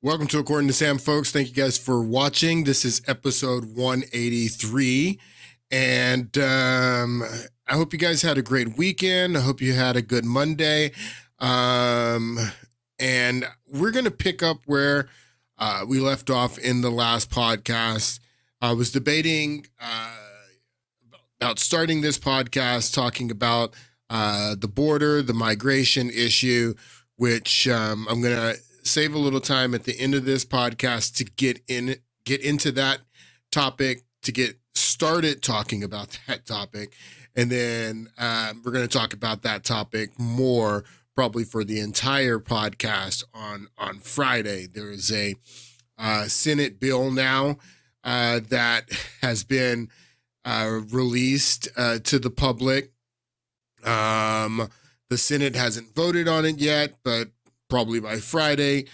Welcome to According to Sam, folks. Thank you guys for watching. This is episode 183. And I hope you guys had a great weekend. I hope you had a good Monday. And we're going to pick up where we left off in the last podcast. I was debating about starting this podcast talking about the border, the migration issue, which I'm going to save a little time at the end of this podcast to get into that topic, to get started talking about that topic. And then we're going to talk about that topic more probably for the entire podcast on Friday. There is a Senate bill now that has been released to the public. The Senate hasn't voted on it yet, but probably by Friday,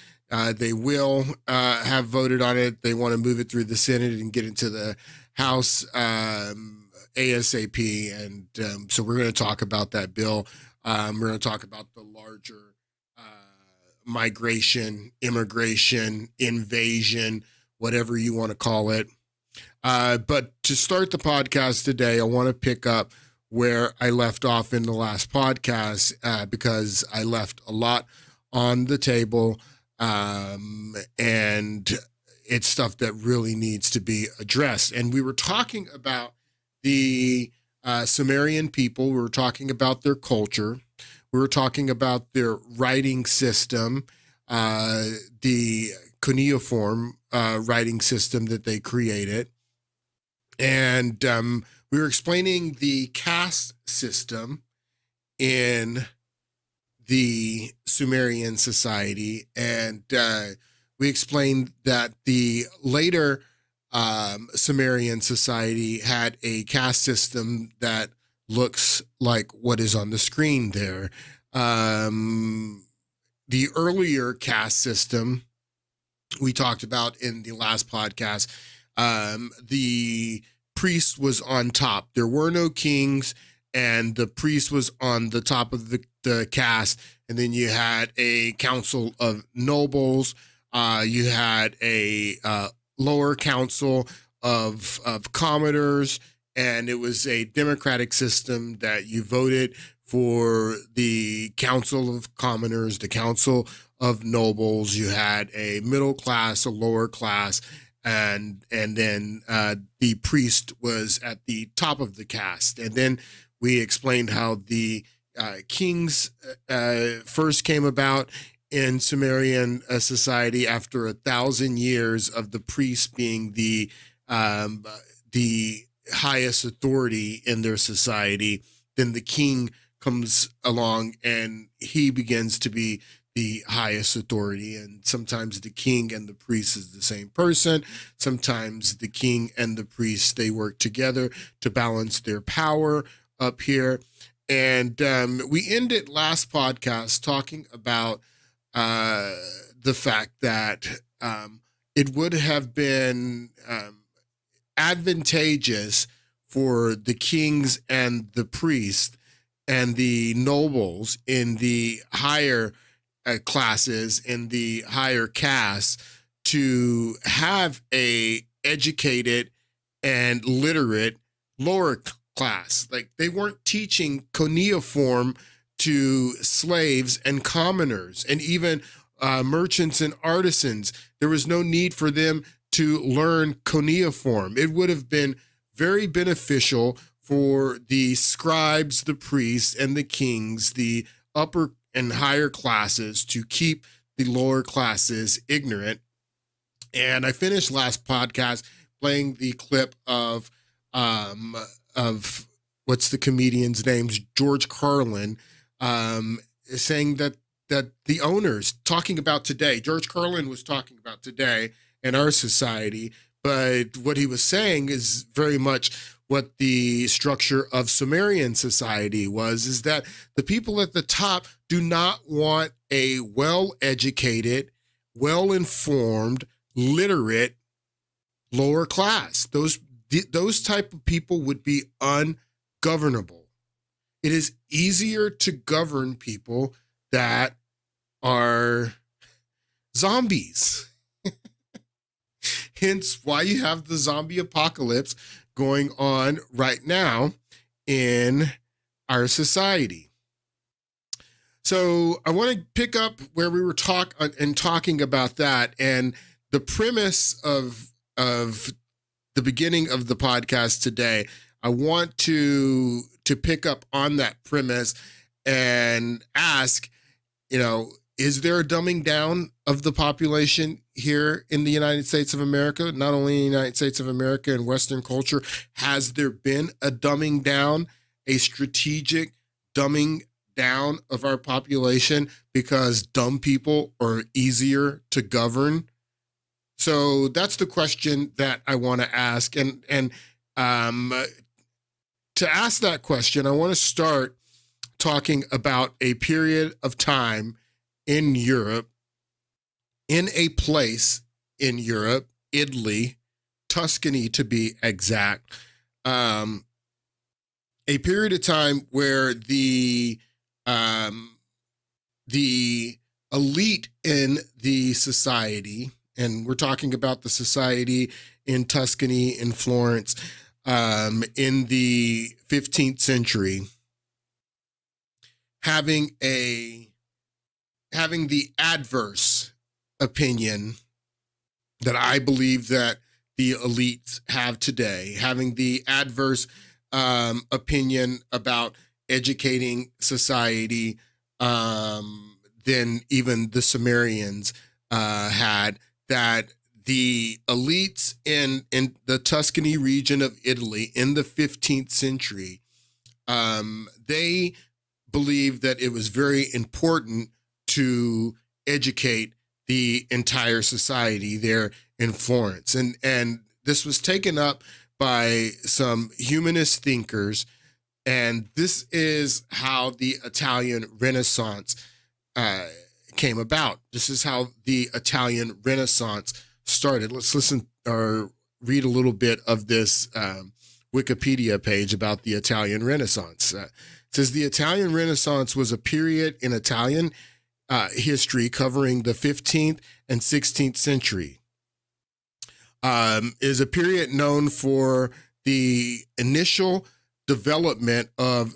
they will have voted on it. They want to move it through the Senate and get into the House ASAP. And so we're going to talk about that bill. We're going to talk about the larger migration, immigration, invasion, whatever you want to call it. But to start the podcast today, I want to pick up where I left off in the last podcast because I left a lot on the table, and it's stuff that really needs to be addressed. And we were talking about the Sumerian people. We were talking about their culture. We were talking about their writing system, the cuneiform writing system that they created. And we were explaining the caste system in the Sumerian society, and we explained that the later Sumerian society had a caste system that looks like what is on the screen there. The earlier caste system we talked about in the last podcast, the priest was on top. There were no kings, and the priest was on the top of the caste. And then you had a council of nobles. You had a lower council of commoners, and it was a democratic system that you voted for the council of commoners, the council of nobles. You had a middle class, a lower class, and then the priest was at the top of the caste. And then we explained how the kings first came about in Sumerian society after 1,000 years of the priest being the highest authority in their society. Then the king comes along and he begins to be the highest authority. And sometimes the king and the priest is the same person. Sometimes the king and the priest, they work together to balance their power up here. And we ended last podcast talking about the fact that it would have been advantageous for the kings and the priests and the nobles in the higher classes, in the higher castes, to have a educated and literate lower class. Like, they weren't teaching cuneiform to slaves and commoners and even merchants and artisans. There was no need for them to learn cuneiform. It would have been very beneficial for the scribes, the priests, and the kings, the upper and higher classes, to keep the lower classes ignorant. And I finished last podcast playing the clip of what's the comedian's name, George Carlin, saying that the owners, talking about today, George Carlin was talking about today in our society, but what he was saying is very much what the structure of Sumerian society was, is that the people at the top do not want a well-educated, well-informed, literate lower class. Those type of people would be ungovernable. It is easier to govern people that are zombies. hence why you have the zombie apocalypse going on right now in our society. So I want to pick up where we were talking about that, and the premise of the beginning of the podcast today. I want to pick up on that premise and ask, is there a dumbing down of the population here in the United States of America? Not only in the United States of America and Western culture, has there been a dumbing down, a strategic dumbing down of our population because dumb people are easier to govern? So that's the question that I want to ask. And to ask that question, I want to start talking about a period of time in Europe, in a place in Europe, Italy, Tuscany to be exact, a period of time where the elite in the society, and we're talking about the society in Tuscany, in Florence, in the 15th century, having the adverse opinion that I believe that the elites have today, having the adverse opinion about educating society than even the Sumerians had, that the elites in the Tuscany region of Italy in the 15th century, they believed that it was very important to educate the entire society there in Florence. And this was taken up by some humanist thinkers. And this is how the Italian Renaissance came about. This is how the Italian Renaissance started. Let's listen or read a little bit of this Wikipedia page about the Italian Renaissance. It says the Italian Renaissance was a period in Italian history covering the 15th and 16th century. Is a period known for the initial development of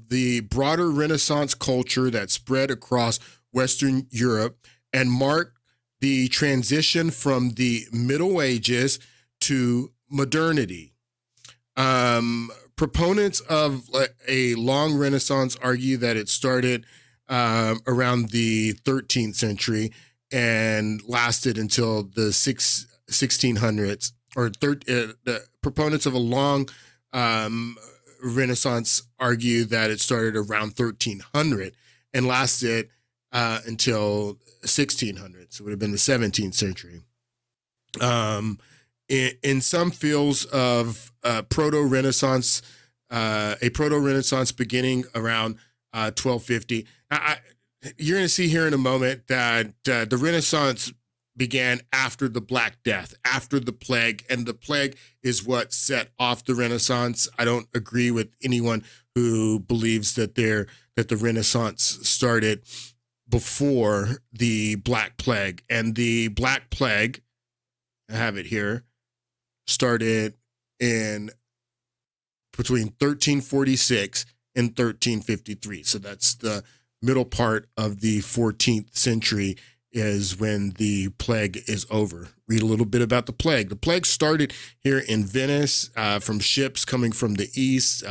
the broader Renaissance culture that spread across Western Europe and marked the transition from the Middle Ages to modernity. Proponents of a long Renaissance argue that it started around the 13th century and lasted until the 1600s, or the proponents of a long Renaissance argue that it started around 1300 and lasted until 1600. So it would have been the 17th century. In some fields of proto-Renaissance, a proto-Renaissance beginning around 1250. You're going to see here in a moment that the Renaissance began after the Black Death, after the plague, and the plague is what set off the Renaissance. I don't agree with anyone who believes that the Renaissance started before the Black Plague. And the Black Plague, I have it here, started in between 1346 and 1353. So that's the middle part of the 14th century is when the plague is over. Read a little bit about the plague. The plague started here in Venice from ships coming from the east.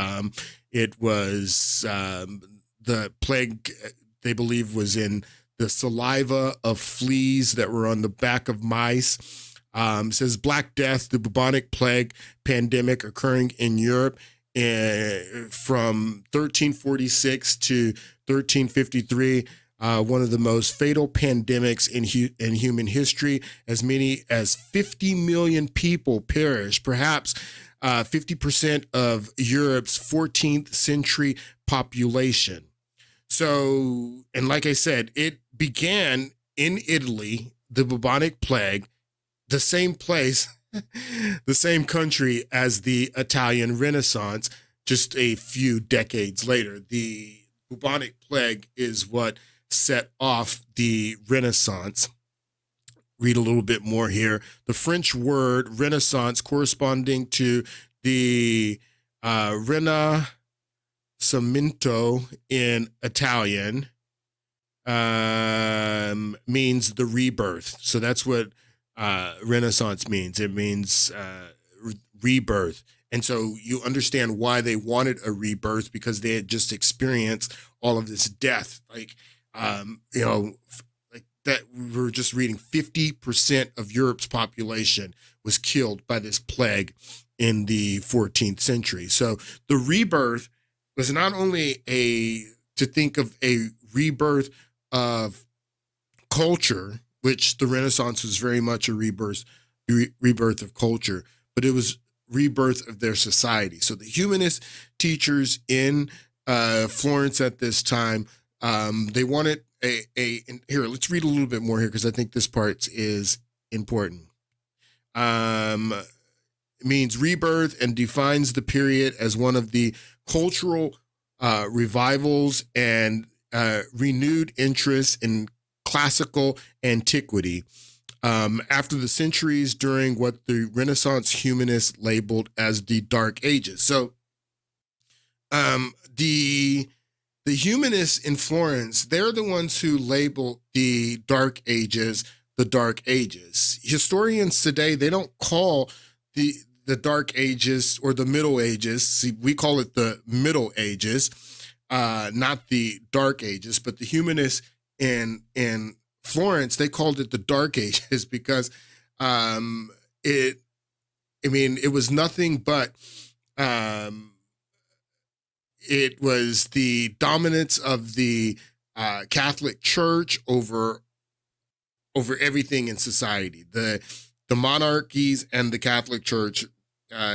It was the plague, they believe, was in the saliva of fleas that were on the back of mice. It says Black Death, the bubonic plague pandemic occurring in Europe from 1346 to 1353. One of the most fatal pandemics in human history. As many as 50 million people perished, perhaps 50% of Europe's 14th century population. So, and like I said, it began in Italy, the bubonic plague, the same place, the same country as the Italian Renaissance, just a few decades later. The bubonic plague is what set off the Renaissance. read a little bit more here. The French word Renaissance, corresponding to the Rinascimento in Italian, means the rebirth. So that's what Renaissance means. It means rebirth. And so you understand why they wanted a rebirth, because they had just experienced all of this death. Like, like that, we were just reading 50% of Europe's population was killed by this plague in the 14th century. So the rebirth was not only to think of a rebirth of culture, which the Renaissance was very much a rebirth of culture, but it was rebirth of their society. So the humanist teachers in Florence at this time, they wanted and here, let's read a little bit more here, because I think this part is important. It means rebirth and defines the period as one of the cultural revivals and renewed interest in classical antiquity after the centuries during what the Renaissance humanists labeled as the Dark Ages. So the humanists in Florence, they're the ones who labeled the Dark Ages the Dark Ages. Historians today, they don't call the Dark Ages or the Middle Ages. See, we call it the Middle Ages, not the Dark Ages. But the humanists in Florence, they called it the Dark Ages because it was nothing but it was the dominance of the Catholic Church over everything in society. The monarchies and the Catholic Church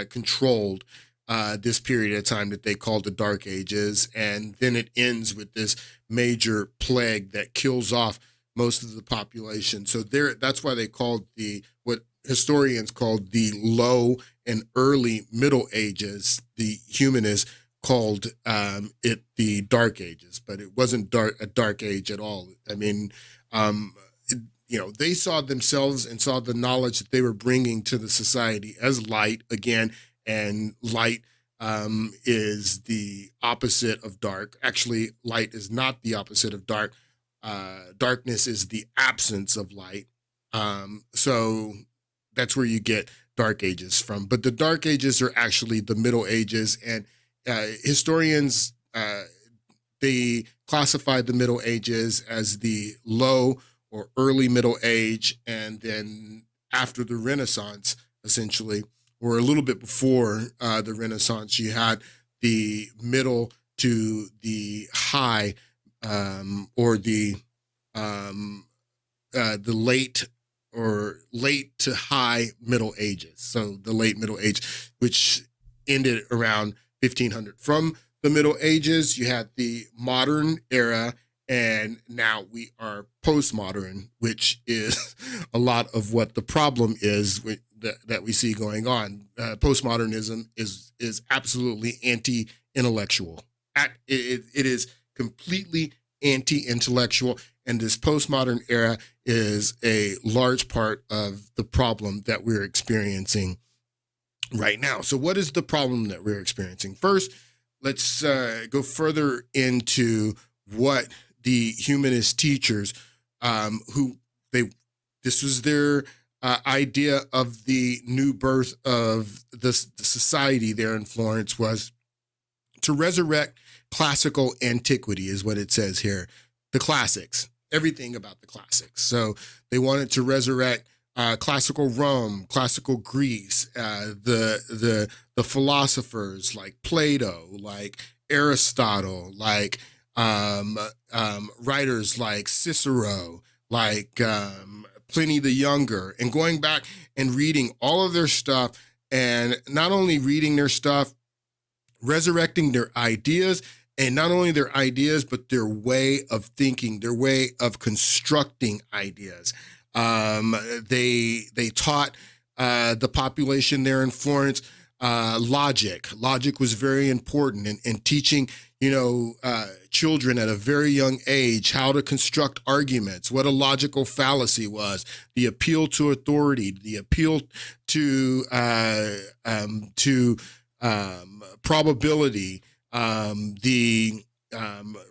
controlled this period of time that they called the Dark Ages, and then it ends with this major plague that kills off most of the population. So that's why they called what historians called the Low and Early Middle Ages. The humanists called it the Dark Ages, but it wasn't a dark age at all. I mean, they saw themselves and saw the knowledge that they were bringing to the society as light again, and light is the opposite of dark. Actually, light is not the opposite of dark. Darkness is the absence of light. So that's where you get Dark Ages from. But the Dark Ages are actually the Middle Ages, and historians, they classified the Middle Ages as the Low or Early Middle Age, and then after the Renaissance, essentially, or a little bit before the Renaissance, you had the Middle to the High, or the late to high Middle Ages. So the late Middle Age, which ended around 1500. From the Middle Ages, you had the modern era, and now we are postmodern, which is a lot of what the problem is that we see going on. Postmodernism is absolutely anti-intellectual. It is completely anti-intellectual, and this postmodern era is a large part of the problem that we're experiencing right now. So what is the problem that we're experiencing? First, let's go further into what the humanist teachers, this was their idea of the new birth of the society there in Florence, was to resurrect classical antiquity, is what it says here. The classics, everything about the classics. So they wanted to resurrect classical Rome, classical Greece, the philosophers like Plato, like Aristotle, like writers like Cicero, like Pliny the Younger, and going back and reading all of their stuff, and not only reading their stuff, resurrecting their ideas, and not only their ideas, but their way of thinking, their way of constructing ideas. They taught the population there in Florence logic. Logic was very important in teaching, children at a very young age how to construct arguments, what a logical fallacy was, the appeal to authority, the appeal to probability, the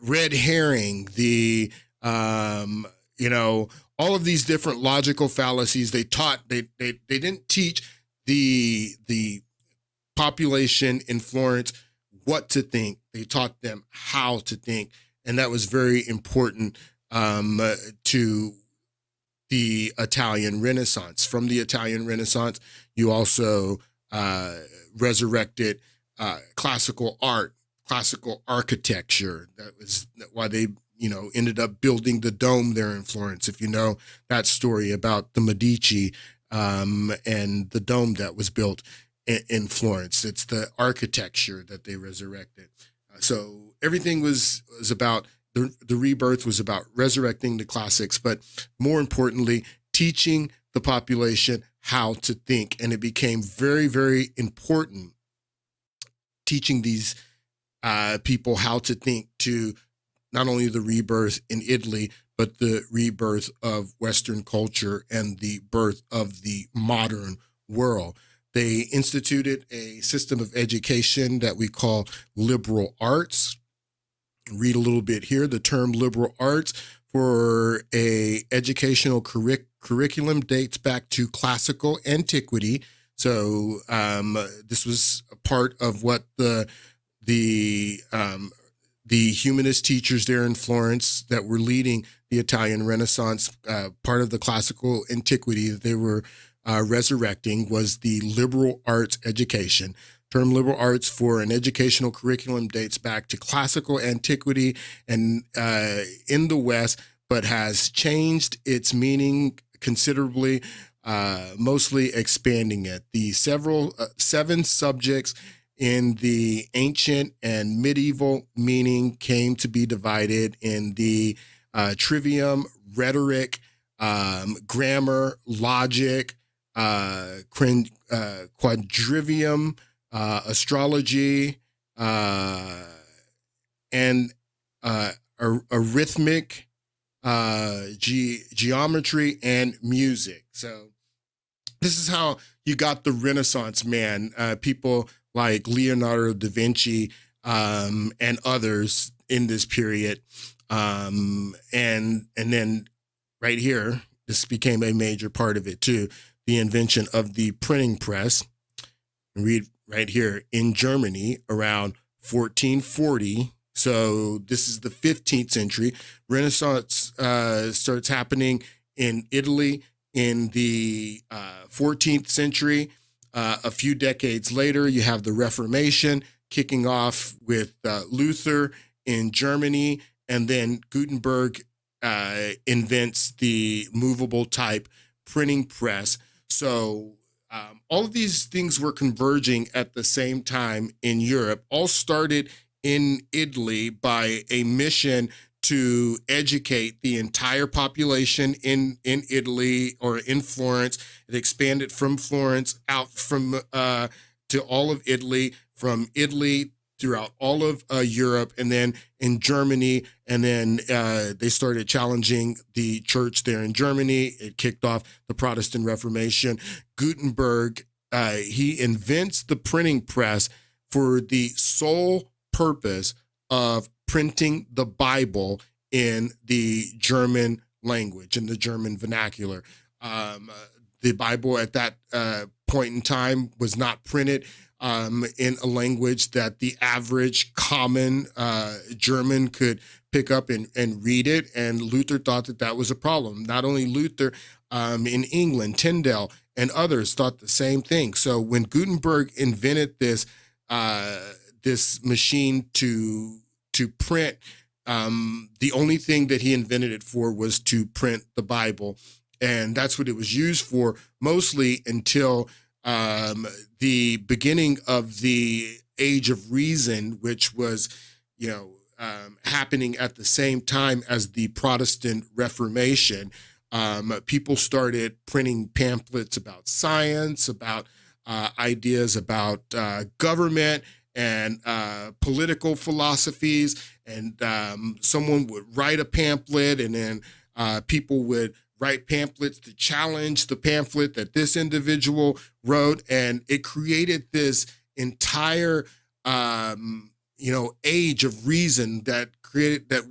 red herring, the all of these different logical fallacies. They taught they didn't teach the population in Florence what to think. They taught them how to think, and that was very important to the Italian Renaissance. From the Italian Renaissance, you also resurrected classical art, classical architecture. That was why they ended up building the dome there in Florence. If you know that story about the Medici and the dome that was built in Florence, it's the architecture that they resurrected. So everything was about the rebirth was about resurrecting the classics, but more importantly, teaching the population how to think. And it became very, very important teaching these people how to think to not only the rebirth in Italy, but the rebirth of Western culture and the birth of the modern world. They instituted a system of education that we call liberal arts. Read a little bit here. The term liberal arts for a educational curriculum dates back to classical antiquity. So this was a part of what the humanist teachers there in Florence that were leading the Italian Renaissance, part of the classical antiquity that they were resurrecting was the liberal arts education. Term liberal arts for an educational curriculum dates back to classical antiquity and in the West, but has changed its meaning considerably, mostly expanding it. The seven subjects in the ancient and medieval meaning came to be divided in the trivium, rhetoric, grammar, logic, quadrivium, astrology, and arithmetic, geometry, and music. So this is how you got the Renaissance man, people like Leonardo da Vinci and others in this period. And then right here, this became a major part of it too, the invention of the printing press. Read right here, in Germany around 1440. So this is the 15th century. Renaissance starts happening in Italy in the 14th century. A few decades later, you have the Reformation kicking off with Luther in Germany, and then Gutenberg invents the movable type printing press. So all of these things were converging at the same time in Europe, all started in Italy by a mission to educate the entire population in Italy or in Florence. It expanded from Florence out from to all of Italy, from Italy throughout all of Europe, and then in Germany. And then they started challenging the church there in Germany. It kicked off the Protestant Reformation. Gutenberg, he invents the printing press for the sole purpose of printing the Bible in the German language, in the German vernacular. The Bible at that point in time was not printed in a language that the average common German could pick up and read it. And Luther thought that that was a problem. Not only Luther, in England, Tyndale and others thought the same thing. So when Gutenberg invented this machine to print, the only thing that he invented it for was to print the Bible. And that's what it was used for mostly until the beginning of the Age of Reason, which was, happening at the same time as the Protestant Reformation. People started printing pamphlets about science, about ideas about government and political philosophies. And someone would write a pamphlet, and then people would write pamphlets to challenge the pamphlet that this individual wrote. And it created this entire age of reason that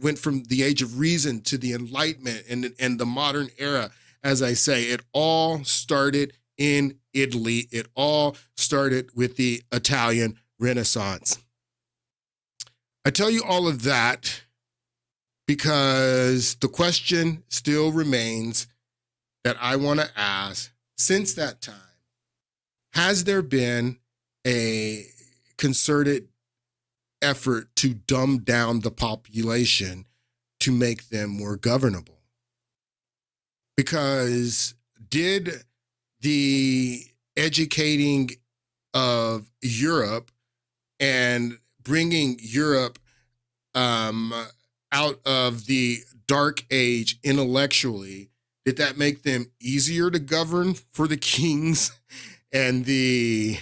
went from the age of reason to the Enlightenment and the modern era. As I say, it all started in Italy. It all started with the Italian Renaissance. I tell you all of that because the question still remains that I want to ask since that time. Has there been a concerted effort to dumb down the population to make them more governable? Because did the educating of Europe and bringing Europe out of the dark age intellectually, did that make them easier to govern for the kings and the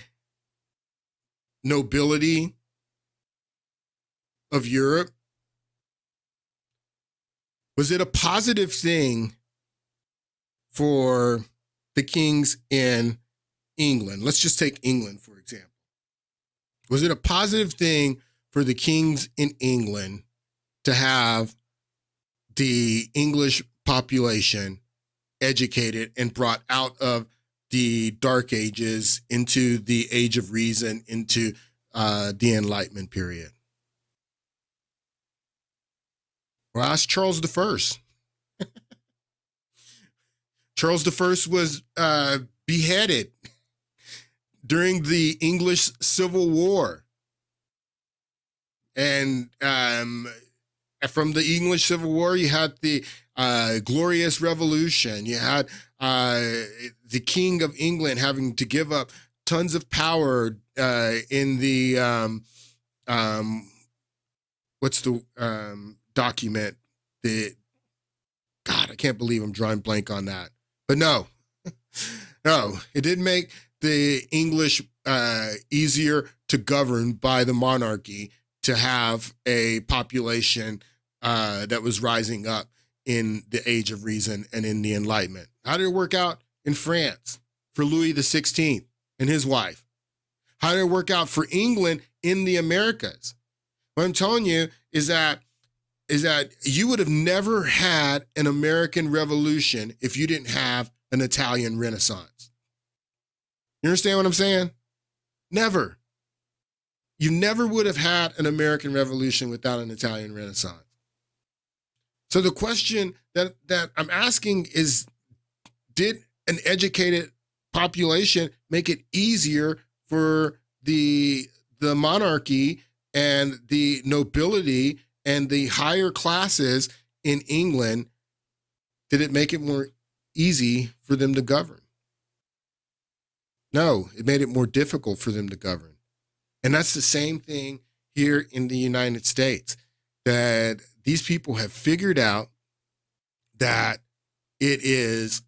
nobility of Europe? Was it a positive thing for the kings in England? Let's just take England, for example. Was it a positive thing for the kings in England to have the English population educated and brought out of the Dark Ages into the Age of Reason, into the Enlightenment period? Well, ask Charles I. Charles I was beheaded during the English Civil War. And from the English Civil War, you had the Glorious Revolution. You had the King of England having to give up tons of power in the, what's the document? God, I can't believe I'm drawing blank on that. But no, it didn't make the English easier to govern by the monarchy to have a population that was rising up in the Age of Reason and in the Enlightenment. How did it work out in France for Louis XVI and his wife? How did it work out for England in the Americas? What I'm telling you is that you would have never had an American Revolution if you didn't have an Italian Renaissance. You understand what I'm saying? Never. You never would have had an American Revolution without an Italian Renaissance. So the question that I'm asking is, did an educated population make it easier for the monarchy and the nobility and the higher classes in England? Did it make it more easy for them to govern? No, it made it more difficult for them to govern. And that's the same thing here in the United States, that these people have figured out that it is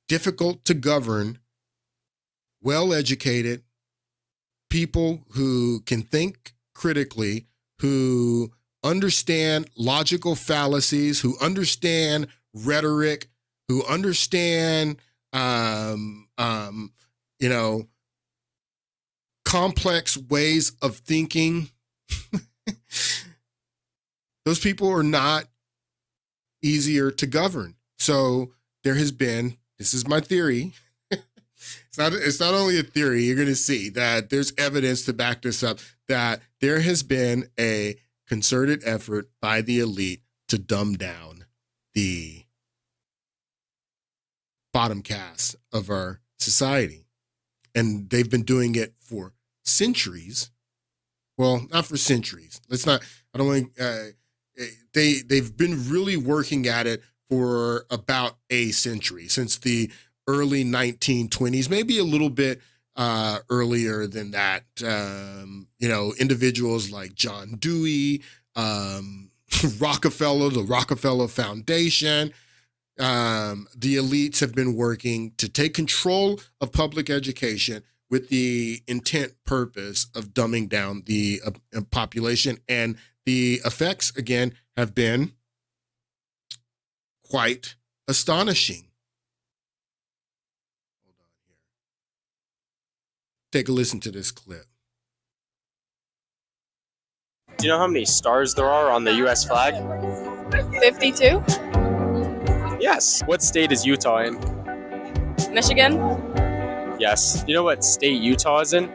difficult to govern well-educated people who can think critically, who understand logical fallacies, who understand rhetoric, who understand, complex ways of thinking. Those people are not easier to govern. So there has been, this is my theory. It's not only a theory, you're going to see that there's evidence to back this up, that there has been a concerted effort by the elite to dumb down the bottom caste of our society. And they've been doing it for centuries. Well, not for centuries. They've been really working at it for about a century, since the early 1920s, maybe a little bit earlier than that. Individuals like John Dewey, Rockefeller, the Rockefeller Foundation, the elites have been working to take control of public education with the intent purpose of dumbing down the population. And the effects, again, have been quite astonishing. Hold on here. Take a listen to this clip. Do you know how many stars there are on the U.S. flag? 52. Yes. What state is Utah in? Michigan. Yes. Do you know what state Utah is in?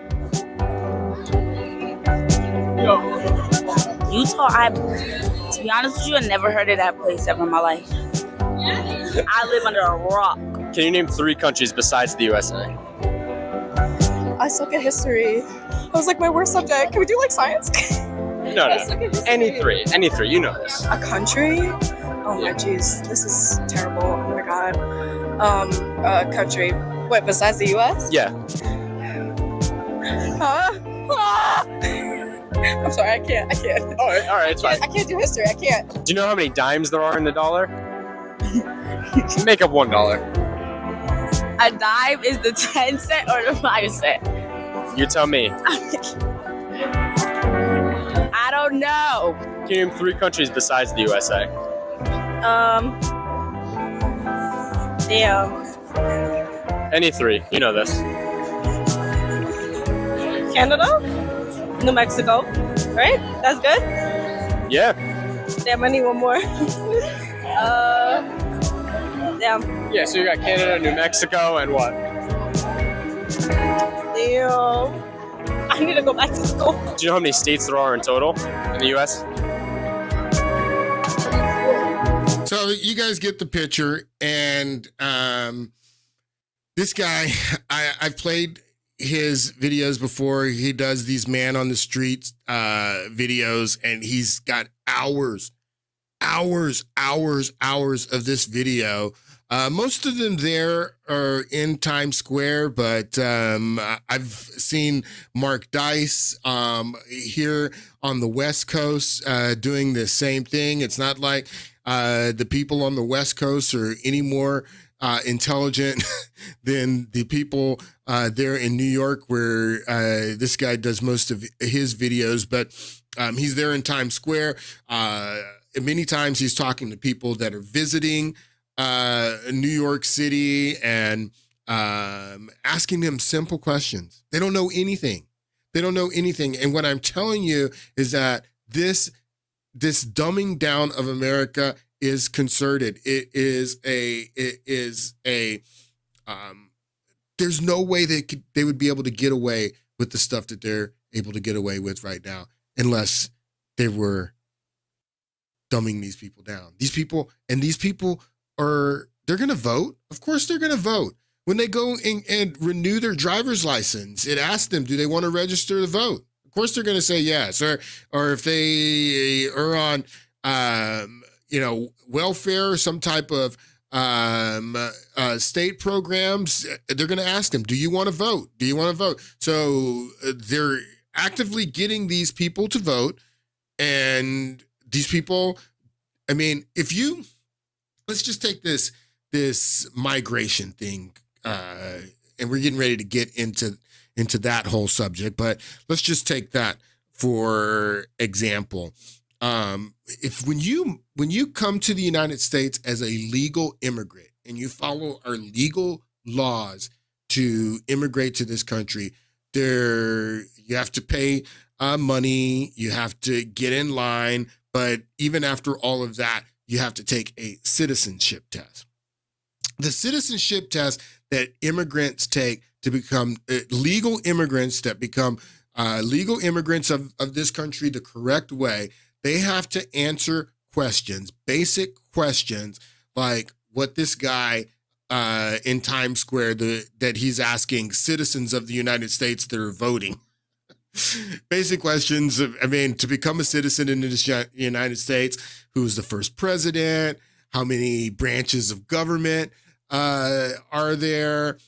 Utah, to be honest with you, I never heard of that place ever in my life. I live under a rock. Can you name 3 countries besides the USA? I suck at history. That was like my worst subject. Can we do like science? No. Any three. You know this. A country? Oh my jeez, this is terrible. Oh my god. A country. What, besides the US? Yeah. Huh? Ah! I'm sorry, I can't. All right, it's fine. I can't do history. I can't. Do you know how many dimes there are in the dollar? Make up $1. A dime is the 10 cent or the 5 cent? You tell me. I don't know. Can you name 3 countries besides the USA? Damn. Any 3. You know this. Canada? New Mexico. Right? That's good? Yeah. Damn, I need one more. Damn. Yeah, so you got Canada, New Mexico, and what? Damn. I need to go back to school. Do you know how many states there are in total in the U.S.? So you guys get the picture, and this guy, I've played his videos before. He does these man on the streets videos, and he's got hours of this video. Most of them there are in Times Square, but I've seen Mark Dice here on the West Coast doing the same thing. It's not like the people on the West Coast are any more intelligent than the people there in New York, where this guy does most of his videos, but he's there in Times Square. Many times he's talking to people that are visiting New York City and asking them simple questions. They don't know anything. And what I'm telling you is that this dumbing down of America is concerted. There's no way they would be able to get away with the stuff that they're able to get away with right now, unless they were dumbing these people down. These people they're going to vote. Of course they're going to vote. When they go and renew their driver's license, it asks them, do they want to register to vote? Of course they're going to say yes. Or if they are on, welfare or some type of state programs, they're going to ask them, do you want to vote? So they're actively getting these people to vote. And these people, let's just take this migration thing, and we're getting ready to get into that whole subject, but let's just take that for example. If when you come to the United States as a legal immigrant and you follow our legal laws to immigrate to this country, you have to pay money, you have to get in line, but even after all of that, you have to take a citizenship test. The citizenship test that immigrants take to become legal immigrants, that become legal immigrants of this country the correct way, they have to answer questions, basic questions, like what this guy in Times Square that he's asking citizens of the United States that are voting. Basic questions. To become a citizen in the United States, who was the first president? How many branches of government are there?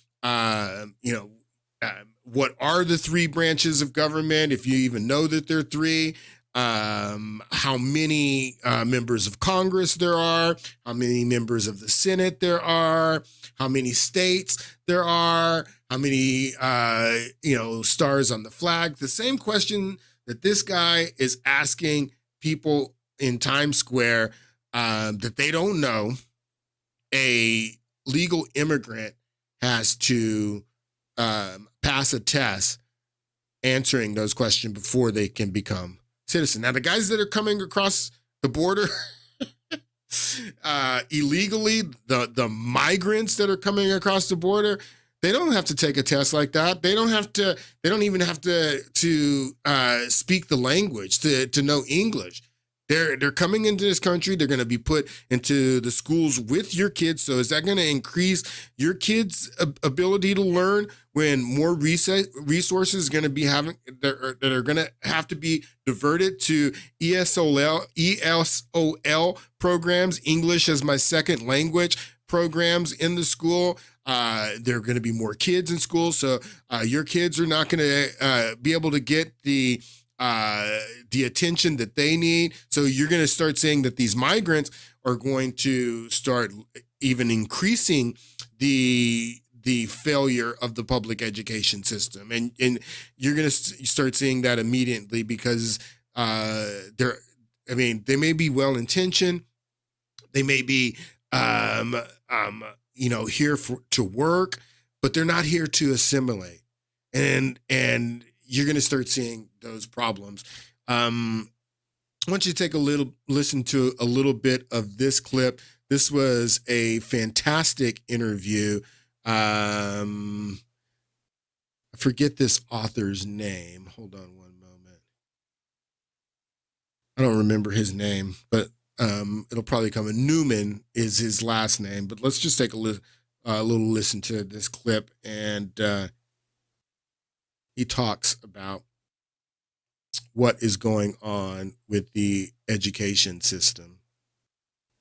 What are the 3 branches of government, if you even know that there are 3? how many members of Congress there are, how many members of the Senate there are, how many states there are, how many stars on the flag. The same question that this guy is asking people in Times Square that they don't know. A legal immigrant has to pass a test answering those questions before they can become citizen. Now, the guys that are coming across the border illegally, the migrants that are coming across the border, they don't have to take a test like that. They don't even have to speak the language, to know English. They're coming into this country. They're going to be put into the schools with your kids. So is that going to increase your kids' ability to learn when more resources are going to be that are going to have to be diverted to ESOL programs, English as my second language programs in the school? There are going to be more kids in school. So your kids are not going to be able to get the attention that they need. So you're going to start saying that these migrants are going to start even increasing the failure of the public education system. And you're going to start seeing that immediately because they may be well-intentioned. They may be, here to work, but they're not here to assimilate. And you're going to start seeing those problems. I want you to take listen to a little bit of this clip. This was a fantastic interview. I forget this author's name. Hold on one moment. I don't remember his name, but it'll probably come. Newman is his last name. But let's just take a little listen to this clip, and he talks about what is going on with the education system.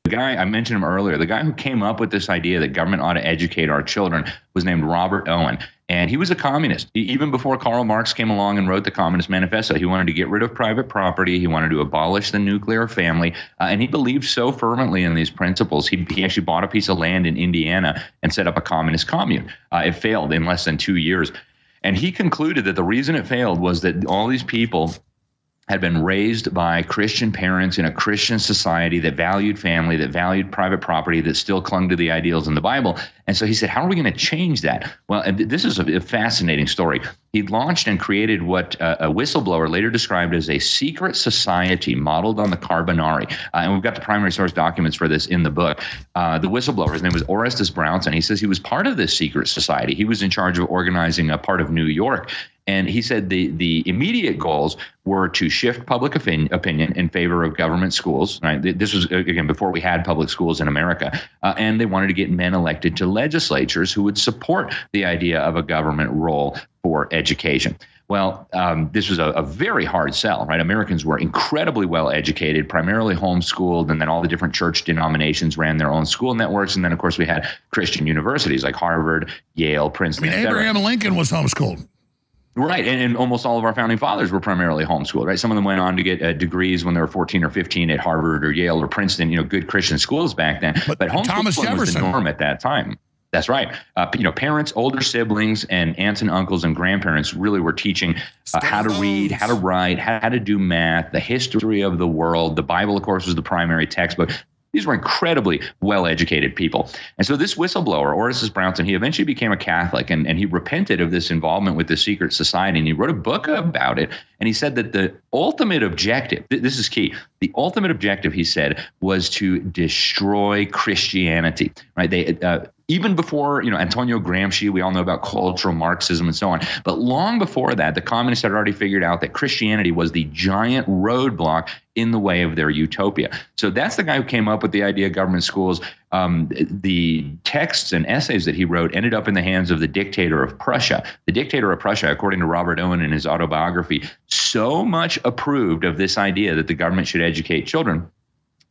The guy, I mentioned him earlier, the guy who came up with this idea that government ought to educate our children was named Robert Owen. And he was a communist. Even before Karl Marx came along and wrote the Communist Manifesto, he wanted to get rid of private property. He wanted to abolish the nuclear family. And he believed so fervently in these principles. He actually bought a piece of land in Indiana and set up a communist commune. It failed in less than 2 years. And he concluded that the reason it failed was that all these people had been raised by Christian parents in a Christian society that valued family, that valued private property, that still clung to the ideals in the Bible. And so he said, how are we going to change that? Well, and this is a fascinating story. He launched and created what a whistleblower later described as a secret society modeled on the Carbonari. And we've got the primary source documents for this in the book. The whistleblower, his name was Orestes Brownson. He says he was part of this secret society. He was in charge of organizing a part of New York. And he said the immediate goals were to shift public opinion in favor of government schools. Right? This was, again, before we had public schools in America. And they wanted to get men elected to legislatures who would support the idea of a government role for education. Well, this was a very hard sell, right? Americans were incredibly well educated, primarily homeschooled, and then all the different church denominations ran their own school networks. And then, of course, we had Christian universities like Harvard, Yale, Princeton, Abraham Lincoln was homeschooled. Right. And almost all of our founding fathers were primarily homeschooled, right? Some of them went on to get degrees when they were 14 or 15 at Harvard or Yale or Princeton, good Christian schools back then. But homeschooling was the norm at that time. That's right. Parents, older siblings, and aunts and uncles and grandparents really were teaching how to read, how to write, how to do math, the history of the world. The Bible, of course, was the primary textbook. These were incredibly well-educated people. And so this whistleblower, Orestes Brownson, he eventually became a Catholic, and he repented of this involvement with the secret society, and he wrote a book about it. And he said that the ultimate objective, this is key, the ultimate objective, he said, was to destroy Christianity, right? Even before, Antonio Gramsci, we all know about cultural Marxism and so on. But long before that, the communists had already figured out that Christianity was the giant roadblock in the way of their utopia. So that's the guy who came up with the idea of government schools. The texts and essays that he wrote ended up in the hands of the dictator of Prussia. The dictator of Prussia, according to Robert Owen in his autobiography, so much approved of this idea that the government should educate children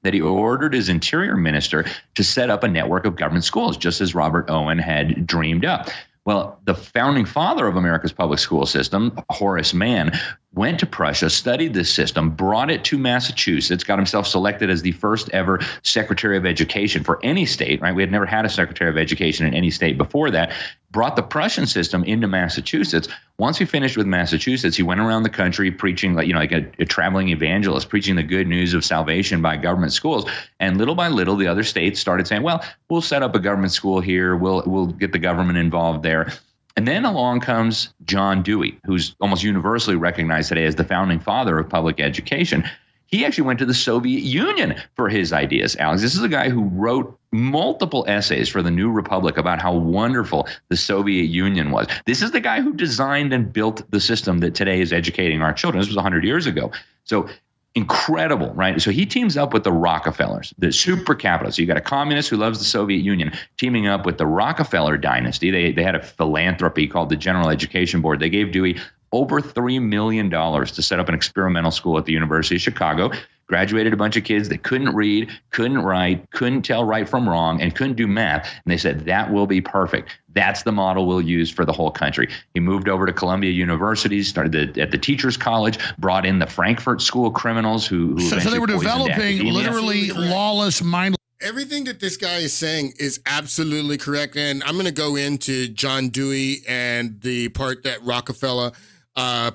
that he ordered his interior minister to set up a network of government schools, just as Robert Owen had dreamed up. Well, the founding father of America's public school system, Horace Mann, went to Prussia, studied this system, brought it to Massachusetts, got himself selected as the first ever Secretary of Education for any state, right? We had never had a Secretary of Education in any state before that, brought the Prussian system into Massachusetts. Once he finished with Massachusetts, he went around the country preaching like a traveling evangelist, preaching the good news of salvation by government schools. And little by little, the other states started saying, well, we'll set up a government school here. We'll get the government involved there. And then along comes John Dewey, who's almost universally recognized today as the founding father of public education. He actually went to the Soviet Union for his ideas, Alex. This is a guy who wrote multiple essays for the New Republic about how wonderful the Soviet Union was. This is the guy who designed and built the system that today is educating our children. This was 100 years ago. So incredible, right? So he teams up with the Rockefellers, the super capitalists. So you got a communist who loves the Soviet Union teaming up with the Rockefeller dynasty. They had a philanthropy called the General Education Board. They gave Dewey over $3 million to set up an experimental school at the University of Chicago. Graduated a bunch of kids that couldn't read, couldn't write, couldn't tell right from wrong, and couldn't do math. And they said, that will be perfect. That's the model we'll use for the whole country. He moved over to Columbia University, started at the Teachers College, brought in the Frankfurt School criminals who so they were developing literally lawless, mindless. Everything that this guy is saying is absolutely correct. And I'm going to go into John Dewey and the part that Rockefeller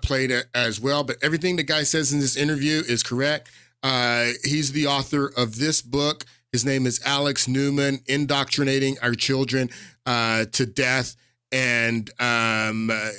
played it as well. But everything the guy says in this interview is correct. He's the author of this book. His name is Alex Newman, Indoctrinating Our Children to Death. And the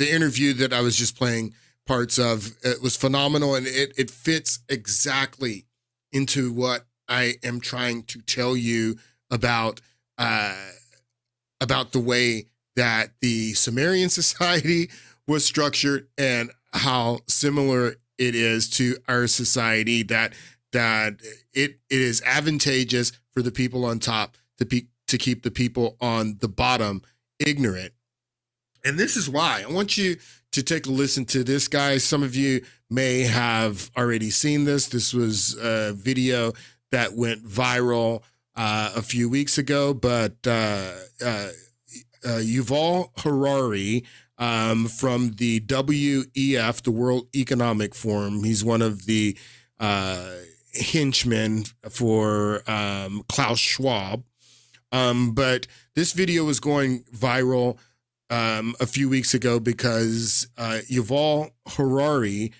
interview that I was just playing parts of, it was phenomenal. And it fits exactly into what I am trying to tell you about the way that the Sumerian society was structured and how similar it is to our society, that it is advantageous for the people on top to keep the people on the bottom ignorant. And this is why I want you to take a listen to this guy. Some of you may have already seen this. This was a video that went viral a few weeks ago, but Yuval Harari from the WEF, the World Economic Forum, he's one of the henchmen for Klaus Schwab. But this video was going viral a few weeks ago because Yuval Harari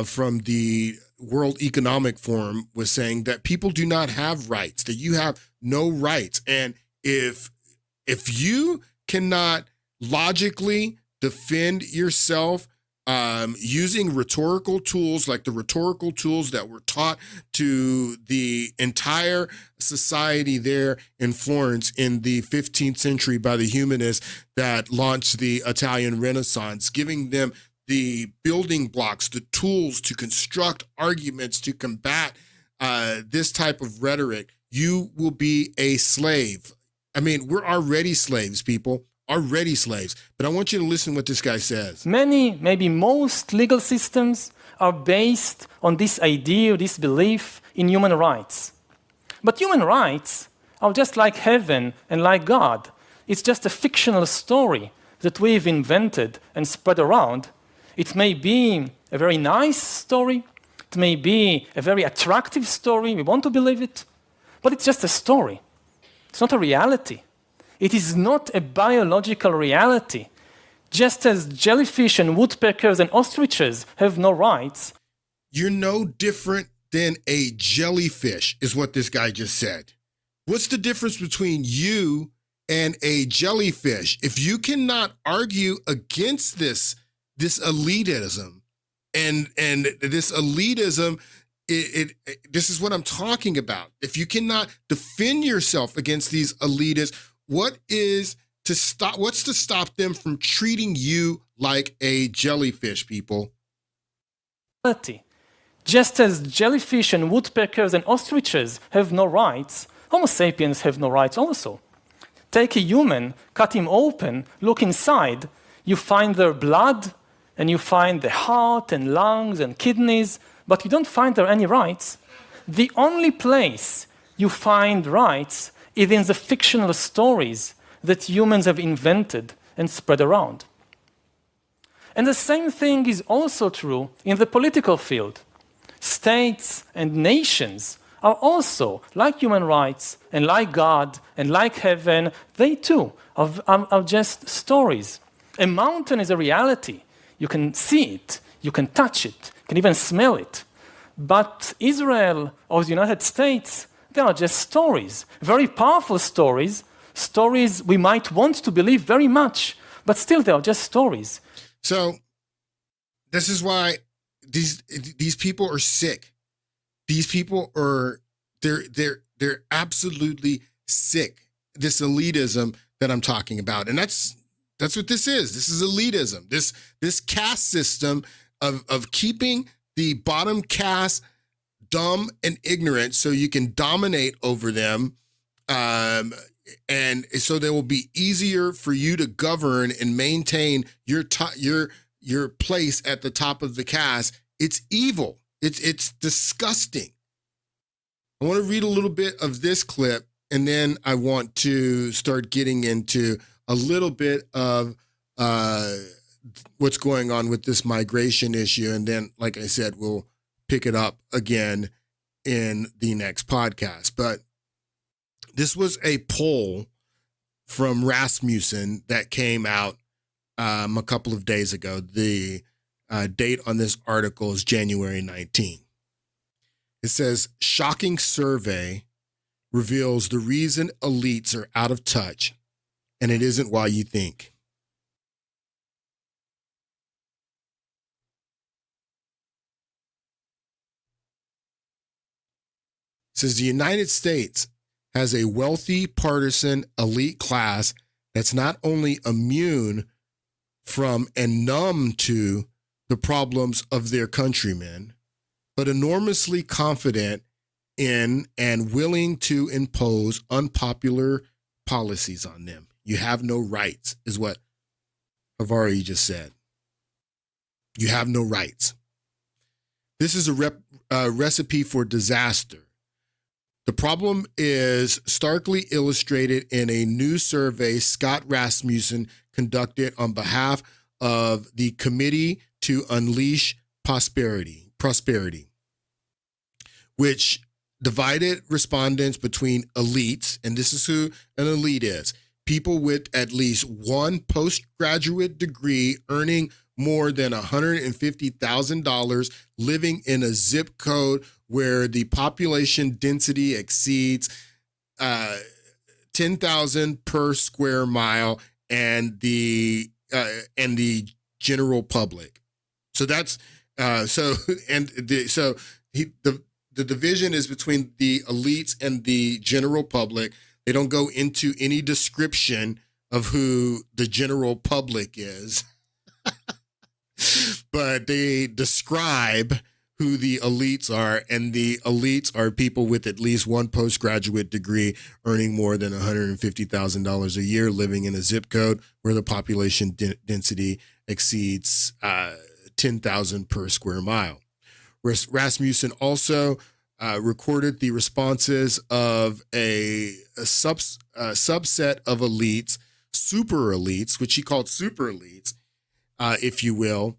from the World Economic Forum was saying that people do not have rights, that you have no rights. And if you cannot logically defend yourself using rhetorical tools like the rhetorical tools that were taught to the entire society there in Florence in the 15th century by the humanists that launched the Italian Renaissance, giving them the building blocks, the tools to construct arguments to combat this type of rhetoric, you will be a slave. I mean, we're already slaves, people. Already slaves. But I want you to listen to what this guy says. Many, maybe most legal systems are based on this idea, this belief in human rights. But human rights are just like heaven and like God. It's just a fictional story that we've invented and spread around. It may be a very nice story. It may be a very attractive story. We want to believe it. But it's just a story. It's not a reality. It is not a biological reality. Just as jellyfish and woodpeckers and ostriches have no rights. You're no different than a jellyfish, is what this guy just said. What's the difference between you and a jellyfish? If you cannot argue against this elitism, and this elitism, this is what I'm talking about. If you cannot defend yourself against these elitists, what's to stop them from treating you like a jellyfish, people? Just as jellyfish and woodpeckers and ostriches have no rights, Homo sapiens have no rights also. Take a human, cut him open, look inside, you find their blood, and you find the heart and lungs and kidneys, but you don't find there any rights. The only place you find rights is in the fictional stories that humans have invented and spread around. And the same thing is also true in the political field. States and nations are also, like human rights and like God and like heaven, they too are just stories. A mountain is a reality. You can see it, you can touch it, you can even smell it. But Israel or the United States, they are just stories, very powerful stories, stories we might want to believe very much, but still they are just stories. So this is why these people are sick. These people are they're absolutely sick. This elitism that I'm talking about, and that's what this is. This is elitism. This caste system of keeping the bottom caste dumb and ignorant, so you can dominate over them, and so they will be easier for you to govern and maintain your place at the top of the caste. It's evil. It's disgusting. I want to read a little bit of this clip, and then I want to start getting into a little bit of what's going on with this migration issue. And then, like I said, we'll pick it up again in the next podcast. But this was a poll from Rasmussen that came out a couple of days ago. The date on this article is January 19. It says, shocking survey reveals the reason elites are out of touch, and it isn't why you think. It says the United States has a wealthy, partisan, elite class that's not only immune from and numb to the problems of their countrymen, but enormously confident in and willing to impose unpopular policies on them. You have no rights, is what Havari just said. You have no rights. This is a recipe for disaster. The problem is starkly illustrated in a new survey Scott Rasmussen conducted on behalf of the Committee to Unleash Prosperity, which divided respondents between elites, and this is who an elite is, people with at least one postgraduate degree earning more than $150,000, living in a zip code where the population density exceeds 10,000 per square mile, and the general public. So that's the division is between the elites and the general public. They don't go into any description of who the general public is, but they describe who the elites are, and the elites are people with at least one postgraduate degree earning more than $150,000 a year, living in a zip code where the population density exceeds 10,000 per square mile. Rasmussen also recorded the responses of a subset of elites, super elites, which he called super elites, if you will,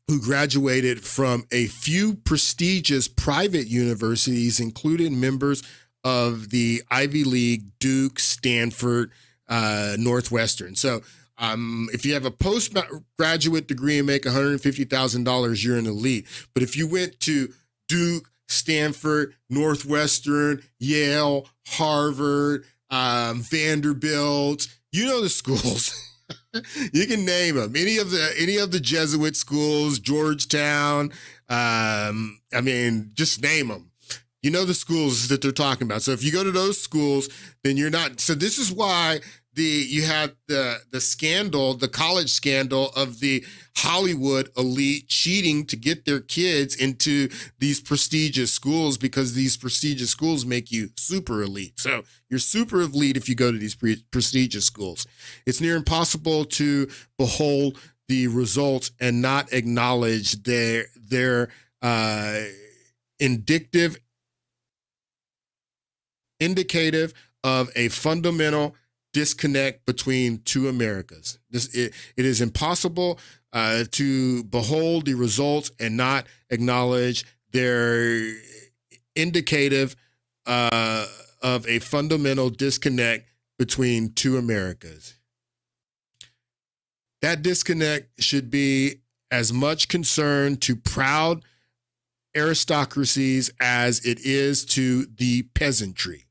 who graduated from a few prestigious private universities, including members of the Ivy League, Duke, Stanford, Northwestern. So if you have a postgraduate degree and make $150,000, you're an elite. But if you went to Duke, Stanford, Northwestern, Yale, Harvard, Vanderbilt, you know the schools. You can name them. Any of the Jesuit schools, Georgetown. Just name them. You know the schools that they're talking about. So if you go to those schools, then you're not. So this is why you had the scandal, the college scandal of the Hollywood elite cheating to get their kids into these prestigious schools, because these prestigious schools make you super elite. So you're super elite if you go to these prestigious schools. It's near impossible to behold the results and not acknowledge their indicative of a fundamental disconnect between two Americas. It is impossible to behold the results and not acknowledge their indicative of a fundamental disconnect between two Americas. That disconnect should be as much concern to proud aristocracies as it is to the peasantry.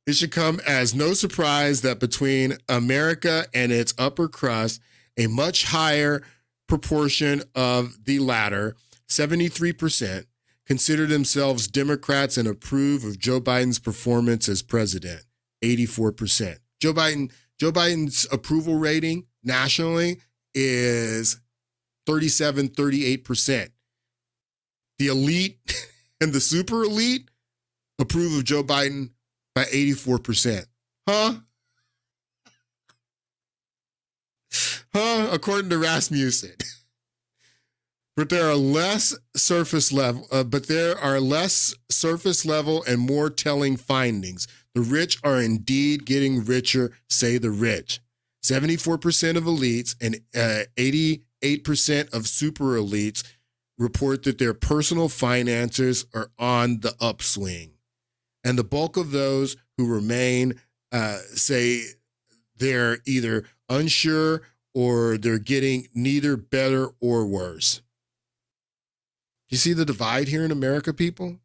It should come as no surprise that between America and its upper crust, a much higher proportion of the latter, 73%, consider themselves Democrats and approve of Joe Biden's performance as president, 84%. Joe Biden's approval rating nationally is 38%. The elite and the super elite approve of Joe Biden by 84%. Huh? According to Rasmussen. But there are less surface level and more telling findings. The rich are indeed getting richer, say the rich. 74% of elites and 88% of super elites report that their personal finances are on the upswing. And the bulk of those who remain say they're either unsure or they're getting neither better or worse. You see the divide here in America, people?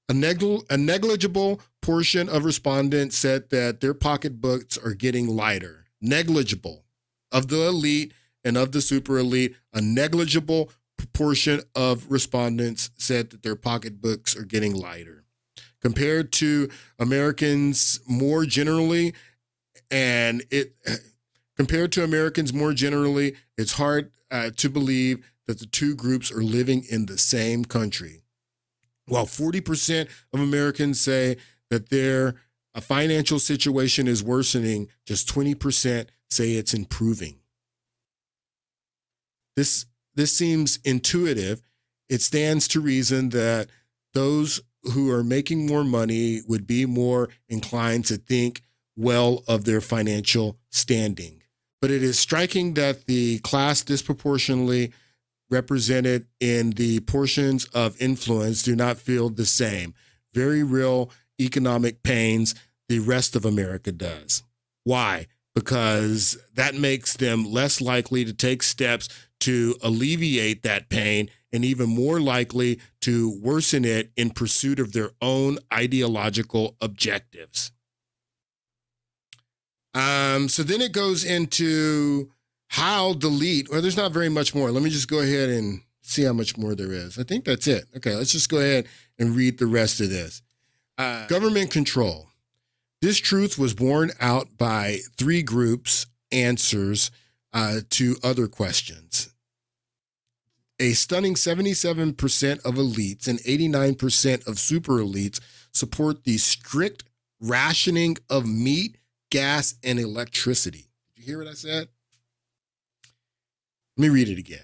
A negligible portion of respondents said that their pocketbooks are getting lighter. Negligible. Of the elite and of the super elite, a negligible proportion of respondents said that their pocketbooks are getting lighter. Compared to Americans more generally, it's hard to believe that the two groups are living in the same country. While 40% of Americans say that their financial situation is worsening, just 20% say it's improving. This seems intuitive. It stands to reason that those who are making more money would be more inclined to think well of their financial standing. But it is striking that the class disproportionately represented in the portions of influence do not feel the same very real economic pains the rest of America does. Why? Because that makes them less likely to take steps to alleviate that pain and even more likely to worsen it in pursuit of their own ideological objectives. So then it goes into how delete, well, there's not very much more. Let me just go ahead and see how much more there is. I think that's it. Okay, let's just go ahead and read the rest of this. Government control. This truth was borne out by three groups' answers to other questions. A stunning 77% of elites and 89% of super elites support the strict rationing of meat, gas, and electricity. Did you hear what I said? Let me read it again.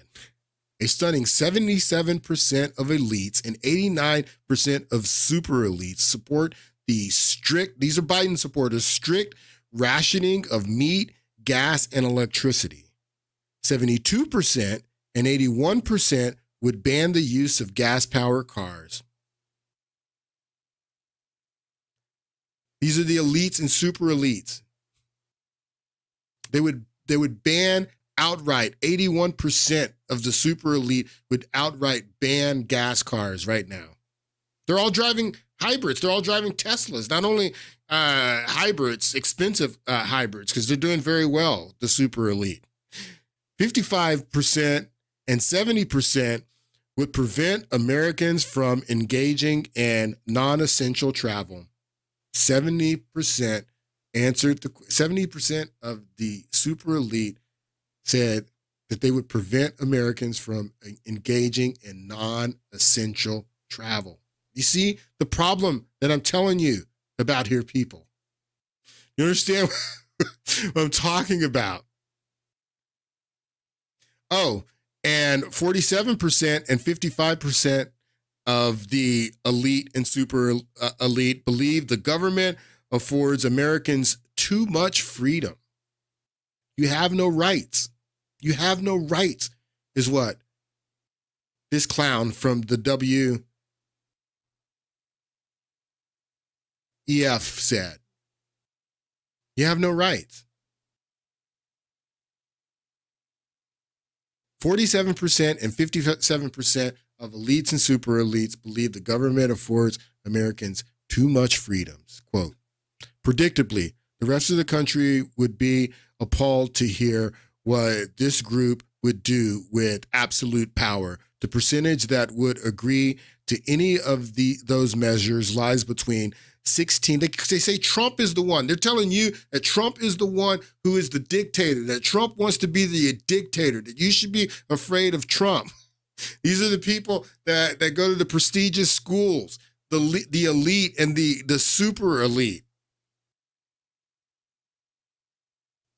A stunning 77% of elites and 89% of super elites support the strict, these are Biden supporters, strict rationing of meat, gas, and electricity. 72% and 81% would ban the use of gas-powered cars. These are the elites and super elites. They would ban outright, 81% of the super elite would outright ban gas cars right now. They're all driving hybrids. They're all driving Teslas. Not only hybrids, expensive hybrids, because they're doing very well, the super elite. 55% and 70% would prevent Americans from engaging in non-essential travel. 70% answered 70% of the super elite said that they would prevent Americans from engaging in non-essential travel. You see the problem that I'm telling you about here, people. You understand what I'm talking about? Oh, and 47% and 55% of the elite and super elite believe the government affords Americans too much freedom. You have no rights. You have no rights, is what this clown from the WEF said. You have no rights. 47% and 57% of elites and super elites believe the government affords Americans too much freedoms. Quote, predictably, the rest of the country would be appalled to hear what this group would do with absolute power. The percentage that would agree to any of those measures lies between 16. They say Trump is the one. They're telling you that Trump is the one who is the dictator, that Trump wants to be the dictator, that you should be afraid of Trump. These are the people that go to the prestigious schools, the elite and the super elite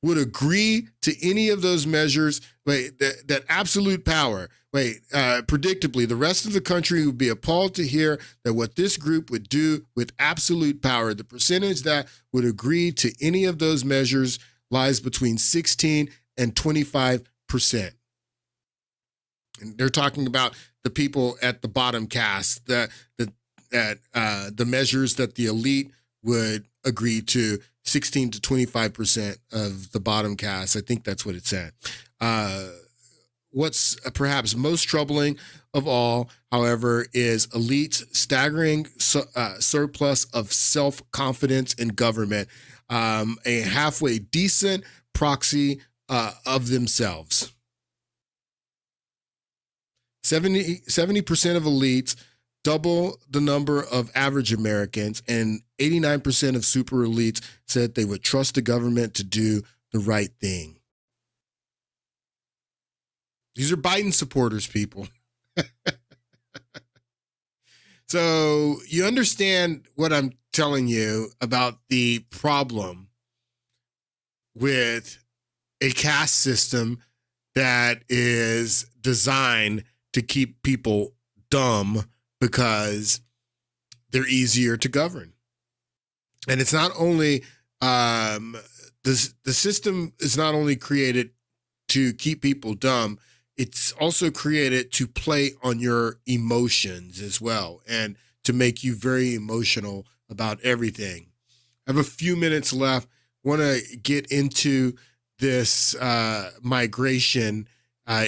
would agree to any of those measures. That absolute power. Predictably, the rest of the country would be appalled to hear that what this group would do with absolute power. The percentage that would agree to any of those measures lies between 16 and 25%. And they're talking about the people at the bottom caste, the measures that the elite would agree to, 16 to 25% of the bottom caste. I think that's what it said. What's perhaps most troubling of all, however, is elites' staggering surplus of self-confidence in government, a halfway decent proxy of themselves. 70% of elites, double the number of average Americans, and 89% of super elites said they would trust the government to do the right thing. These are Biden supporters, people. So you understand what I'm telling you about the problem with a caste system that is designed to keep people dumb because they're easier to govern. And it's not only, the system is not only created to keep people dumb, it's also created to play on your emotions as well and to make you very emotional about everything. I have a few minutes left. Want to get into this migration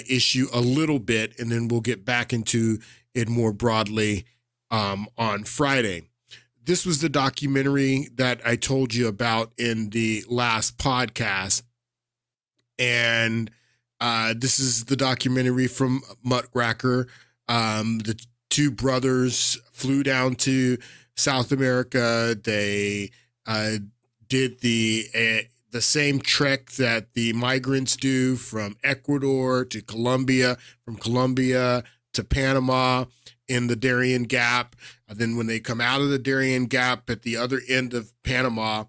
issue a little bit, and then we'll get back into it more broadly on Friday. This was the documentary that I told you about in the last podcast. And this is the documentary from Muckraker. The two brothers flew down to South America. They did the same trek that the migrants do from Ecuador to Colombia, from Colombia to Panama in the Darien Gap. And then when they come out of the Darien Gap at the other end of Panama,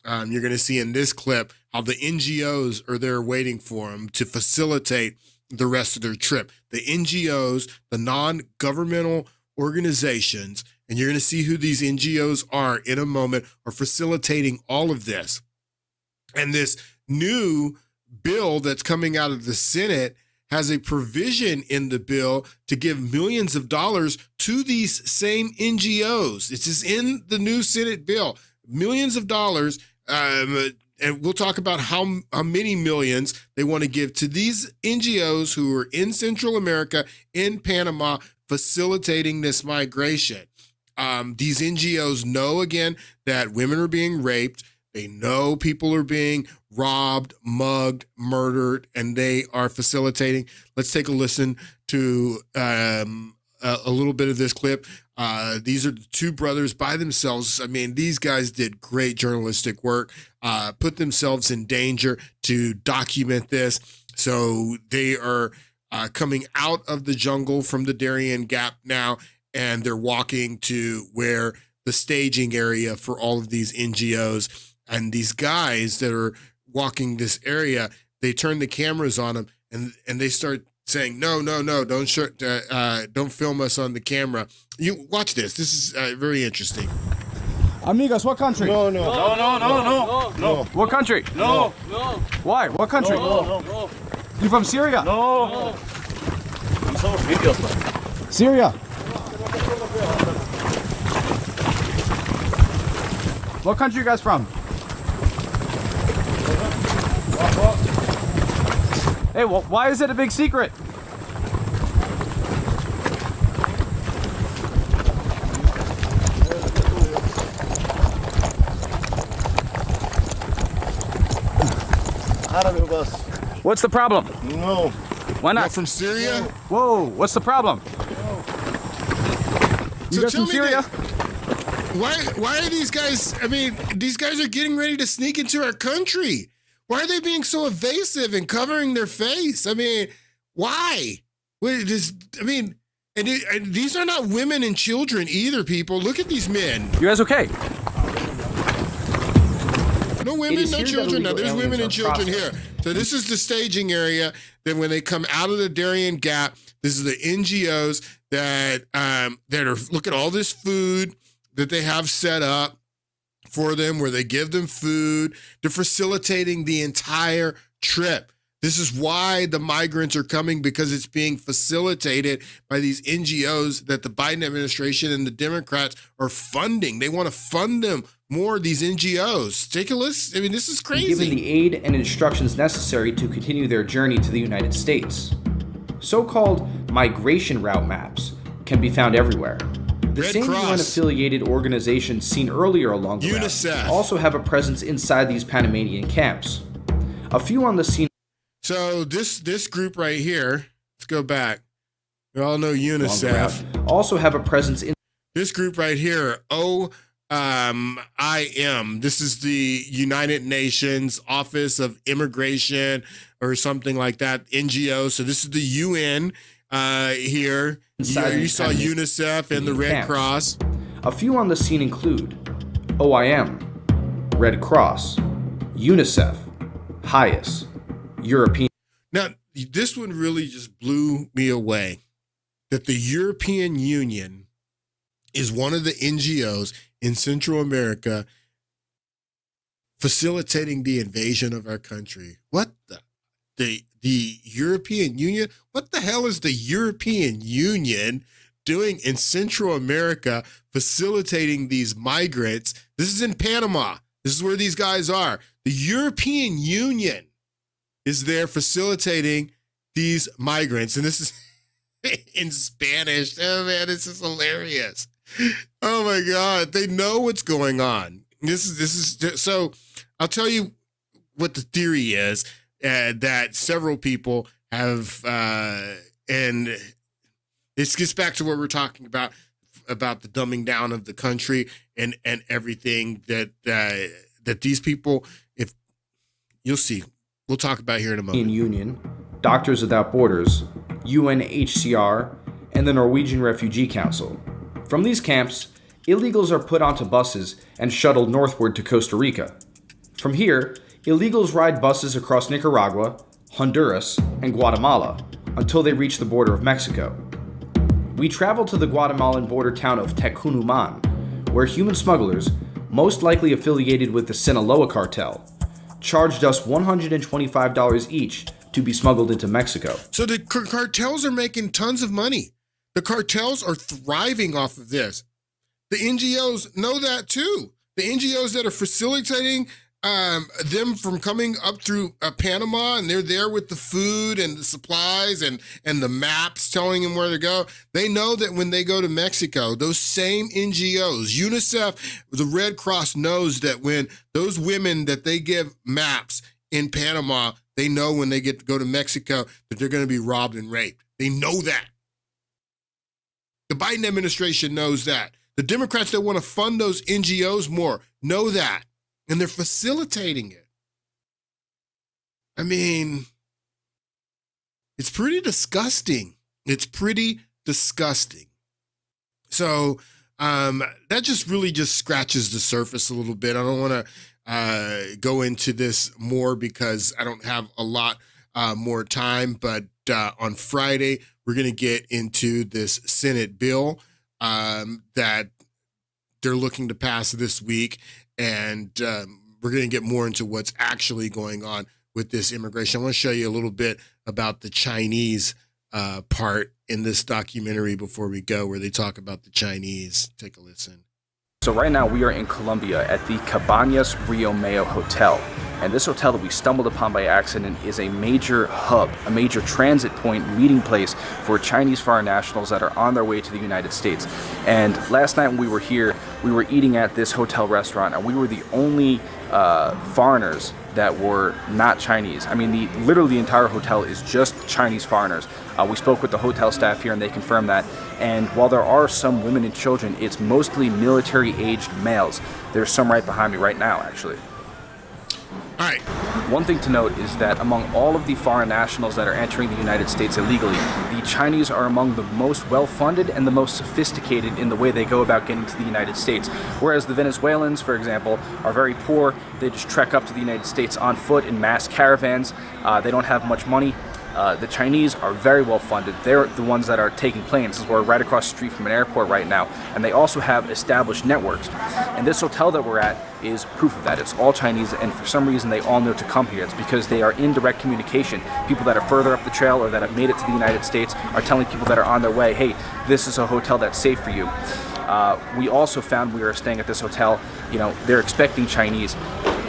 you're going to see in this clip how the NGOs are there waiting for them to facilitate the rest of their trip. The NGOs, the non-governmental organizations, and you're going to see who these NGOs are in a moment, are facilitating all of this. And this new bill that's coming out of the Senate has a provision in the bill to give millions of dollars to these same NGOs. It's just in the new Senate bill, millions of dollars. And we'll talk about how many millions they want to give to these NGOs who are in Central America, in Panama, facilitating this migration. These NGOs know, again, that women are being raped. They know people are being robbed, mugged, murdered, and they are facilitating. Let's take a listen to a little bit of this clip. These are the two brothers by themselves. I mean, these guys did great journalistic work, put themselves in danger to document this. So they are coming out of the jungle from the Darien Gap now, and they're walking to where the staging area for all of these NGOs. And these guys that are walking this area, they turn the cameras on them and they start saying, no, don't film us on the camera. You watch this. This is very interesting. Amigos, what country? No. What country? No. Why? What country? No. You from Syria? No. Syria. What country you guys from? Hey, well, why is it a big secret? What's the problem? No. Why not? You're from Syria? Whoa, what's the problem? You So guys tell from me Syria? Why are these guys, I mean, these guys are getting ready to sneak into our country. Why are they being so evasive and covering their face? I mean, why? And these are not women and children either, people. Look at these men. You guys okay? No women, no children. No, there's women and children here. So this is the staging area. Then when they come out of the Darien Gap, this is the NGOs that are, look at all this food that they have set up for them, where they give them food. They're facilitating the entire trip. This is why the migrants are coming, because it's being facilitated by these NGOs that the Biden administration and the Democrats are funding. They want to fund them more, these NGOs. Take a listen. I mean, this is crazy. Given the aid and instructions necessary to continue their journey to the United States. So-called migration route maps can be found everywhere. The Red same Cross. UN-affiliated organizations seen earlier along the UNICEF. route also have a presence inside these Panamanian camps. A few on the scene. So this group right here, let's go back. We all know UNICEF. Also have a presence in this group right here, OIM. This is the United Nations Office of Immigration or something like that, NGO. So this is the UN here. You saw UNICEF and the Red Cross. A few on the scene include OIM, Red Cross, UNICEF, HIAS, European. Now, this one really just blew me away, that the European Union is one of the NGOs in Central America facilitating the invasion of our country. What the European Union? What the hell is the European Union doing in Central America facilitating these migrants? This is in Panama. This is where these guys are. The European Union is there facilitating these migrants. And this is in Spanish. Oh man, this is hilarious. Oh my God. They know what's going on. This is so I'll tell you what the theory is, that several people have, and this gets back to what we're talking about the dumbing down of the country and everything that these people, if you'll see, we'll talk about here in a moment. Union, Doctors Without Borders, UNHCR, and the Norwegian Refugee Council. From these camps, illegals are put onto buses and shuttled northward to Costa Rica. From here, illegals ride buses across Nicaragua, Honduras, and Guatemala until they reach the border of Mexico. We travel to the Guatemalan border town of Tecunuman, where human smugglers, most likely affiliated with the Sinaloa cartel, charged us $125 each to be smuggled into Mexico. So the cartels are making tons of money. The cartels are thriving off of this. The NGOs know that too. The NGOs that are facilitating them from coming up through Panama, and they're there with the food and the supplies and the maps telling them where to go. They know that when they go to Mexico, those same NGOs, UNICEF, the Red Cross knows that when those women that they give maps in Panama, they know when they get to go to Mexico that they're going to be robbed and raped. They know that. The Biden administration knows that. The Democrats that want to fund those NGOs more know that. And they're facilitating it. I mean, it's pretty disgusting. It's pretty disgusting. So that just really just scratches the surface a little bit. I don't want to go into this more because I don't have a lot more time. But on Friday, we're going to get into this Senate bill that they're looking to pass this week. And we're going to get more into what's actually going on with this immigration. I want to show you a little bit about the Chinese part in this documentary before we go, where they talk about the Chinese. Take a listen. So right now we are in Colombia at the Cabañas Rio Mayo Hotel. And this hotel that we stumbled upon by accident is a major hub, a major transit point, meeting place for Chinese foreign nationals that are on their way to the United States. And last night when we were here, we were eating at this hotel restaurant, and we were the only foreigners that were not Chinese. I mean, literally the entire hotel is just Chinese foreigners. We spoke with the hotel staff here, and they confirmed that. And while there are some women and children, it's mostly military-aged males. There's some right behind me right now, actually. All right. One thing to note is that among all of the foreign nationals that are entering the United States illegally, the Chinese are among the most well-funded and the most sophisticated in the way they go about getting to the United States. Whereas the Venezuelans, for example, are very poor. They just trek up to the United States on foot in mass caravans. They don't have much money. The Chinese are very well funded. They're the ones that are taking planes. We're right across the street from an airport right now. And they also have established networks. And this hotel that we're at is proof of that. It's all Chinese, and for some reason they all know to come here. It's because they are in direct communication. People that are further up the trail or that have made it to the United States are telling people that are on their way, hey, this is a hotel that's safe for you. We also found, we were staying at this hotel, they're expecting Chinese.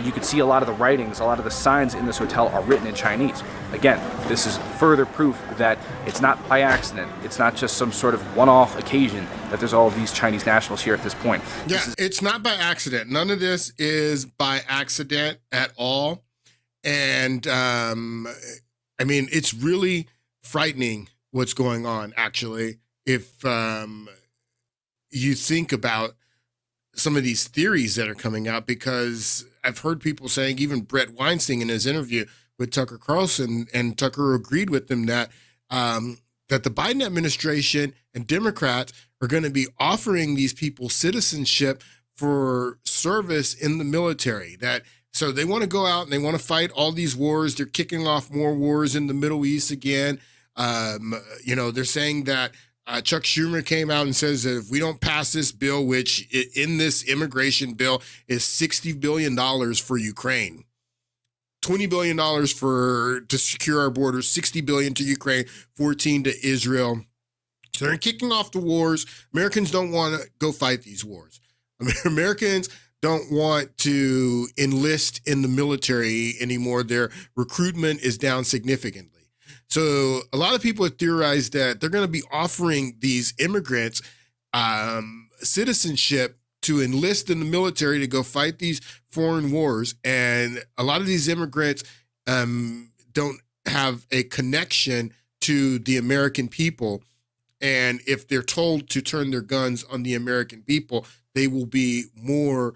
You could see a lot of the writings, a lot of the signs in this hotel are written in Chinese. Again, this is further proof that it's not by accident. It's not just some sort of one-off occasion that there's all of these Chinese nationals here at this point. Yeah, it's not by accident. None of this is by accident at all. And I mean, it's really frightening what's going on, actually. If you think about some of these theories that are coming out, because I've heard people saying, even Brett Weinstein in his interview with Tucker Carlson, and Tucker agreed with him that that the Biden administration and Democrats are going to be offering these people citizenship for service in the military. So they want to go out and they want to fight all these wars. They're kicking off more wars in the Middle East again. They're saying that Chuck Schumer came out and says that if we don't pass this bill, which in this immigration bill is $60 billion for Ukraine, $20 billion to secure our borders, $60 billion to Ukraine, 14 to Israel. So they're kicking off the wars. Americans don't want to go fight these wars. Americans don't want to enlist in the military anymore. Their recruitment is down significantly. So a lot of people have theorized that they're going to be offering these immigrants citizenship to enlist in the military to go fight these foreign wars. And a lot of these immigrants don't have a connection to the American people. And if they're told to turn their guns on the American people, they will be more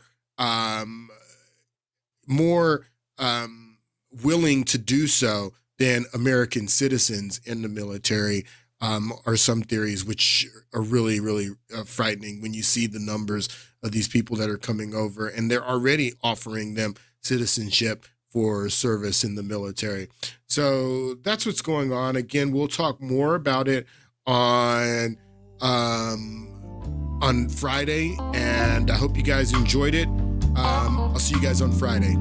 willing to do so than American citizens in the military, are some theories, which are really, really frightening when you see the numbers of these people that are coming over, and they're already offering them citizenship for service in the military. So that's what's going on. Again, we'll talk more about it on Friday, and I hope you guys enjoyed it. I'll see you guys on Friday.